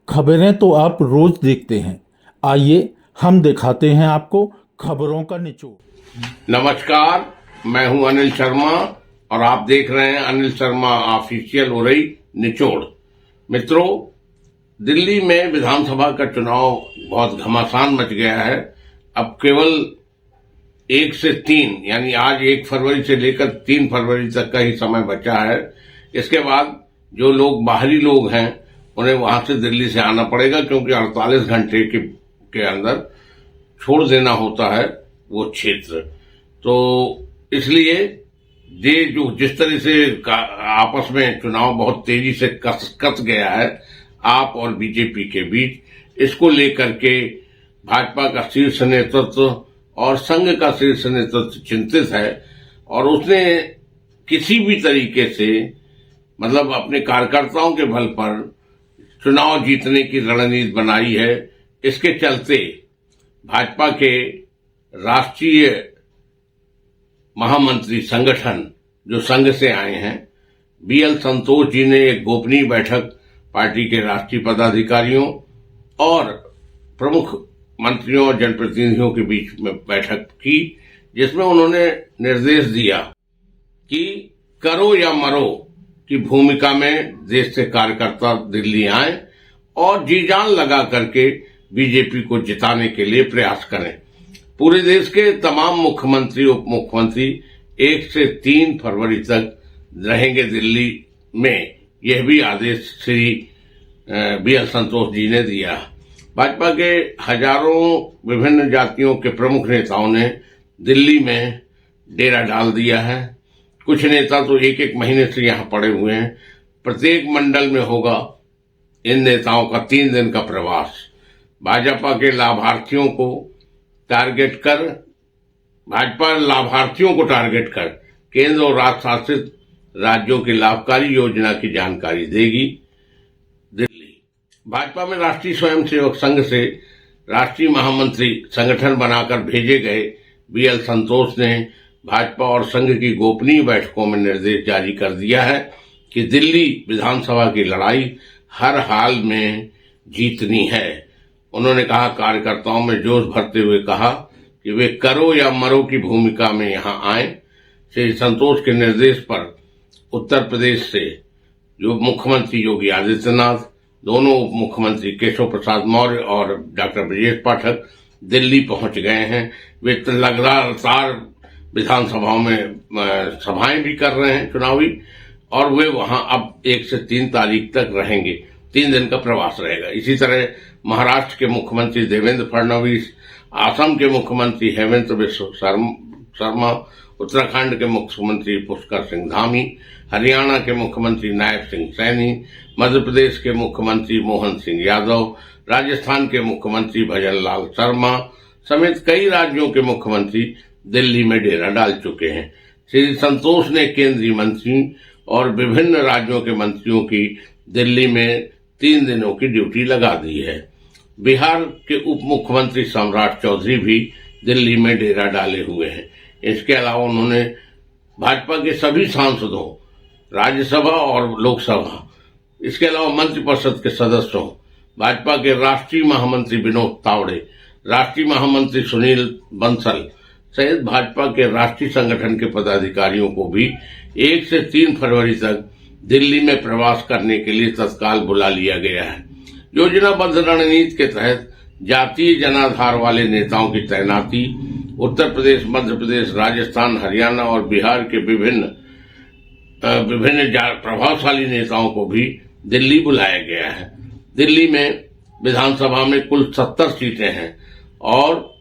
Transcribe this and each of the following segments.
खबरें तो आप रोज देखते हैं, आइए हम दिखाते हैं आपको खबरों का निचोड़। नमस्कार, मैं हूं अनिल शर्मा और आप देख रहे हैं अनिल शर्मा ऑफिशियल उरई निचोड़। मित्रों, दिल्ली में विधानसभा का चुनाव बहुत घमासान मच गया है। अब केवल 1 से 3 यानी आज 1 फरवरी से लेकर 3 फरवरी तक का ही समय बचा है। इसके बाद जो लोग बाहरी लोग हैं उन्हें वहां से दिल्ली से आना पड़ेगा, क्योंकि 48 घंटे के अंदर छोड़ देना होता है वो क्षेत्र। तो इसलिए ये जो जिस तरह से आपस में चुनाव बहुत तेजी से कस गया है आप और बीजेपी के बीच, इसको लेकर के भाजपा का शीर्ष नेतृत्व और संघ का शीर्ष नेतृत्व चिंतित है और उसने किसी भी तरीके से मतलब अपने कार्यकर्ताओं के बल पर चुनाव जीतने की रणनीति बनाई है। इसके चलते भाजपा के राष्ट्रीय महामंत्री संगठन जो संघ से आए हैं, बीएल संतोष जी ने एक गोपनीय बैठक पार्टी के राष्ट्रीय पदाधिकारियों और प्रमुख मंत्रियों और जनप्रतिनिधियों के बीच में बैठक की, जिसमें उन्होंने निर्देश दिया कि करो या मरो की भूमिका में देश से कार्यकर्ता दिल्ली आए और जी जान लगा करके बीजेपी को जिताने के लिए प्रयास करें। पूरे देश के तमाम मुख्यमंत्री उप मुख्यमंत्री 1 से 3 फरवरी तक रहेंगे दिल्ली में, यह भी आदेश श्री बीएल संतोष जी ने दिया। भाजपा के हजारों विभिन्न जातियों के प्रमुख नेताओं ने दिल्ली में डेरा डाल दिया है। कुछ नेता तो 1-1 महीने से यहां पड़े हुए हैं। प्रत्येक मंडल में होगा इन नेताओं का 3 दिन का प्रवास। भाजपा के लाभार्थियों को टारगेट कर केंद्र और राज्य शासित राज्यों की लाभकारी योजना की जानकारी देगी दिल्ली। भाजपा में राष्ट्रीय स्वयंसेवक संघ से राष्ट्रीय महामंत्री संगठन बनाकर भेजे गए बीएल संतोष ने भाजपा और संघ की गोपनीय बैठकों में निर्देश जारी कर दिया है कि दिल्ली विधानसभा की लड़ाई हर हाल में जीतनी है। उन्होंने कहा, कार्यकर्ताओं में जोश भरते हुए कहा कि वे करो या मरो की भूमिका में यहां आए। श्री संतोष के निर्देश पर उत्तर प्रदेश से जो मुख्यमंत्री योगी आदित्यनाथ, दोनों उप मुख्यमंत्री केशव प्रसाद मौर्य और डॉक्टर ब्रजेश पाठक दिल्ली पहुंच गए हैं। वे लगातार विधानसभाओं में सभाएं भी कर रहे हैं चुनावी, और वे वहां अब 1 से 3 तारीख तक रहेंगे। 3 दिन का प्रवास रहेगा। इसी तरह महाराष्ट्र के मुख्यमंत्री देवेंद्र फडणवीस, असम के मुख्यमंत्री हेमंत बिस्व शर्मा, उत्तराखंड के मुख्यमंत्री पुष्कर सिंह धामी, हरियाणा के मुख्यमंत्री नायब सिंह सैनी, मध्य प्रदेश के मुख्यमंत्री मोहन सिंह यादव, राजस्थान के मुख्यमंत्री भजन लाल शर्मा समेत कई राज्यों के मुख्यमंत्री दिल्ली में डेरा डाल चुके हैं। श्री संतोष ने केंद्रीय मंत्री और विभिन्न राज्यों के मंत्रियों की दिल्ली में 3 दिनों की ड्यूटी लगा दी है। बिहार के उप मुख्यमंत्री सम्राट चौधरी भी दिल्ली में डेरा डाले हुए हैं। इसके अलावा उन्होंने भाजपा के सभी सांसदों, राज्यसभा और लोकसभा, इसके अलावा मंत्रिपरिषद के सदस्यों, भाजपा के राष्ट्रीय महामंत्री विनोद तावड़े, राष्ट्रीय महामंत्री सुनील बंसल सहित भाजपा के राष्ट्रीय संगठन के पदाधिकारियों को भी 1 से 3 फरवरी तक दिल्ली में प्रवास करने के लिए तत्काल बुला लिया गया है। योजनाबद्ध रणनीति के तहत जातीय जनाधार वाले नेताओं की तैनाती उत्तर प्रदेश, मध्य प्रदेश, राजस्थान, हरियाणा और बिहार के विभिन्न प्रभावशाली नेताओं को भी दिल्ली बुलाया गया है। दिल्ली में विधानसभा में कुल 70 सीटें हैं और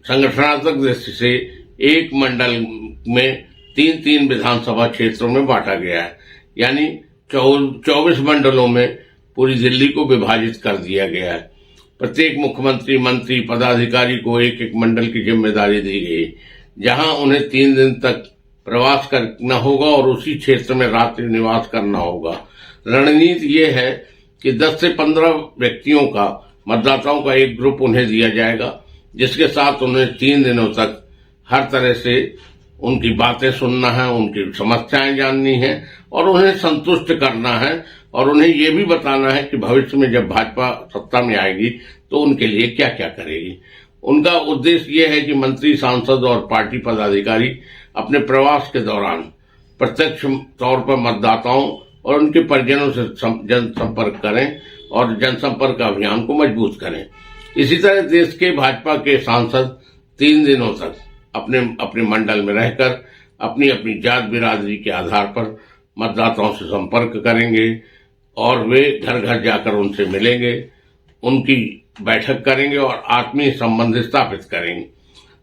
संगठनात्मक दृष्टि से एक मंडल में 3-3 विधानसभा क्षेत्रों में बांटा गया है, यानी 24 मंडलों में पूरी दिल्ली को विभाजित कर दिया गया है। प्रत्येक मुख्यमंत्री, मंत्री, पदाधिकारी को 1-1 मंडल की जिम्मेदारी दी गई, जहां उन्हें 3 दिन तक प्रवास करना होगा और उसी क्षेत्र में रात्रि निवास करना होगा। रणनीति ये है कि 10 से 15 व्यक्तियों का, मतदाताओं का एक ग्रुप उन्हें दिया जाएगा, जिसके साथ उन्हें 3 दिनों तक हर तरह से उनकी बातें सुनना है, उनकी समस्याएं जाननी है और उन्हें संतुष्ट करना है और उन्हें ये भी बताना है कि भविष्य में जब भाजपा सत्ता में आएगी तो उनके लिए क्या क्या करेगी। उनका उद्देश्य ये है कि मंत्री, सांसद और पार्टी पदाधिकारी अपने प्रवास के दौरान प्रत्यक्ष तौर पर मतदाताओं और उनके परिजनों से जनसंपर्क करें और जनसंपर्क अभियान को मजबूत करें। इसी तरह देश के भाजपा के सांसद 3 दिनों तक अपने अपने मंडल में रहकर अपनी अपनी जात बिरादरी के आधार पर मतदाताओं से संपर्क करेंगे और वे घर घर जाकर उनसे मिलेंगे, उनकी बैठक करेंगे और आत्मीय संबंध स्थापित करेंगे।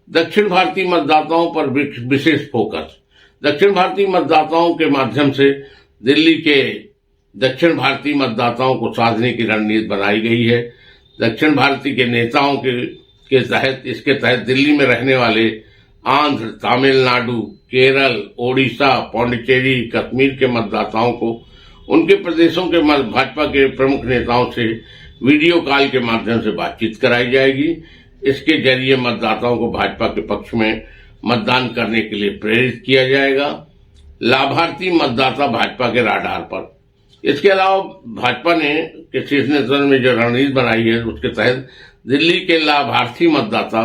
दक्षिण भारतीय मतदाताओं पर विशेष फोकस। दक्षिण भारतीय मतदाताओं के माध्यम से दिल्ली के दक्षिण भारतीय मतदाताओं को साधने की रणनीति बनाई गई है। दक्षिण भारतीय के नेताओं के तहत इसके तहत दिल्ली में रहने वाले आंध्र, तमिलनाडु, केरल, ओडिशा, पौंडीचेरी, कश्मीर के मतदाताओं को उनके प्रदेशों के भाजपा के प्रमुख नेताओं से वीडियो कॉल के माध्यम से बातचीत कराई जाएगी। इसके जरिए मतदाताओं को भाजपा के पक्ष में मतदान करने के लिए प्रेरित किया जाएगा। लाभार्थी मतदाता भाजपा के राडार पर। इसके अलावा भाजपा ने के शीर्ष नेतृत्व में जो रणनीति बनाई है उसके तहत दिल्ली के लाभार्थी मतदाता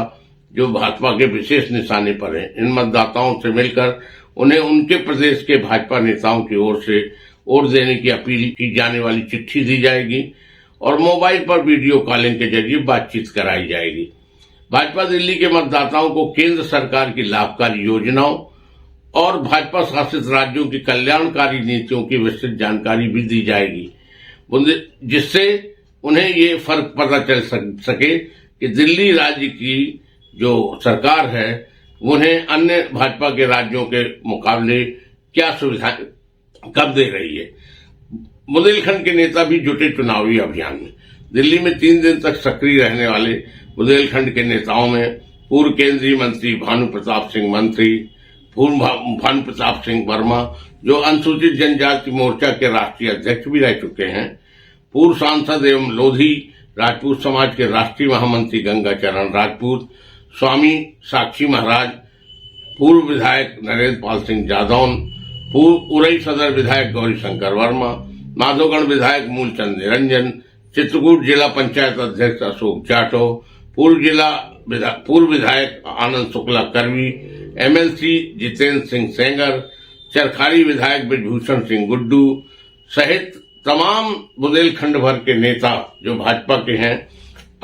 जो भाजपा के विशेष निशाने पर हैं, इन मतदाताओं से मिलकर उन्हें उनके प्रदेश के भाजपा नेताओं की ओर से वोट देने की अपील की जाने वाली चिट्ठी दी जाएगी और मोबाइल पर वीडियो कॉलिंग के जरिए बातचीत कराई जाएगी। भाजपा दिल्ली के मतदाताओं को केंद्र सरकार की लाभकारी योजनाओं और भाजपा शासित राज्यों की कल्याणकारी नीतियों की विस्तृत जानकारी भी दी जाएगी, जिससे उन्हें ये फर्क पता चल सके कि दिल्ली राज्य की जो सरकार है उन्हें अन्य भाजपा के राज्यों के मुकाबले क्या सुविधाएं कब दे रही है। बुंदेलखंड के नेता भी जुटे चुनावी अभियान में। दिल्ली में 3 दिन तक सक्रिय रहने वाले बुंदेलखंड के नेताओं में पूर्व केंद्रीय मंत्री भानु प्रताप सिंह वर्मा जो अनुसूचित जनजाति मोर्चा के राष्ट्रीय अध्यक्ष भी रह चुके हैं, पूर्व सांसद एवं लोधी राजपूत समाज के राष्ट्रीय महामंत्री गंगाचरण राजपूत, स्वामी साक्षी महाराज, पूर्व विधायक नरेंद्र पाल सिंह जादौन, पूर्व उरई सदर विधायक गौरीशंकर वर्मा, माधोगढ़ विधायक मूलचंद निरंजन, चित्रकूट जिला पंचायत अध्यक्ष अशोक जाटव, पूर्व विधायक आनंद शुक्ला करवी, एमएलसी जितेंद्र सिंह सेंगर, चरखारी विधायक ब्रजभूषण सिंह गुड्डू सहित तमाम बुंदेलखंड भर के नेता जो भाजपा के हैं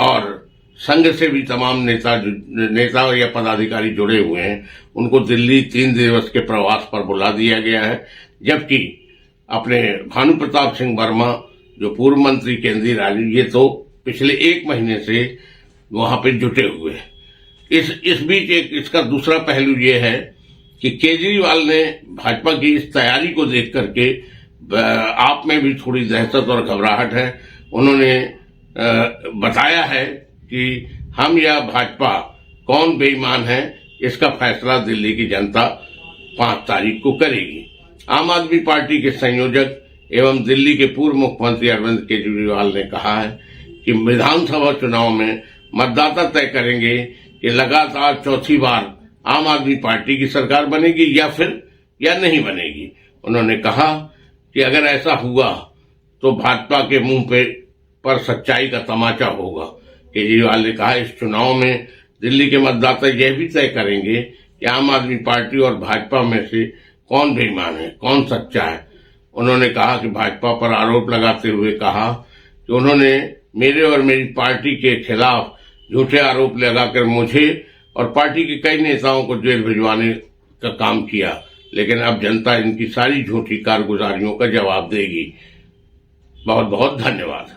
और संघ से भी तमाम नेता या पदाधिकारी जुड़े हुए हैं, उनको दिल्ली 3 दिवस के प्रवास पर बुला दिया गया है। जबकि अपने भानु प्रताप सिंह वर्मा जो पूर्व मंत्री केंद्रीय राज्य, ये तो पिछले 1 महीने से वहां पे जुटे हुए हैं। इस बीच इसका दूसरा पहलू ये है कि केजरीवाल ने भाजपा की इस तैयारी को देख करके आप में भी थोड़ी दहशत और घबराहट है। उन्होंने बताया है कि हम या भाजपा कौन बेईमान है, इसका फैसला दिल्ली की जनता 5 तारीख को करेगी। आम आदमी पार्टी के संयोजक एवं दिल्ली के पूर्व मुख्यमंत्री अरविंद केजरीवाल ने कहा है कि विधानसभा चुनाव में मतदाता तय करेंगे कि लगातार चौथी बार आम आदमी पार्टी की सरकार बनेगी या नहीं बनेगी। उन्होंने कहा कि अगर ऐसा हुआ तो भाजपा के मुंह पर सच्चाई का तमाचा होगा। केजरीवाल ने कहा इस चुनाव में दिल्ली के मतदाता यह भी तय करेंगे कि आम आदमी पार्टी और भाजपा में से कौन बेईमान है, कौन सच्चा है। उन्होंने कहा कि भाजपा पर आरोप लगाते हुए कहा कि उन्होंने मेरे और मेरी पार्टी के खिलाफ झूठे आरोप लगाकर मुझे और पार्टी के कई नेताओं को जेल भिजवाने का काम किया, लेकिन अब जनता इनकी सारी झूठी कारगुजारियों का जवाब देगी। बहुत बहुत धन्यवाद।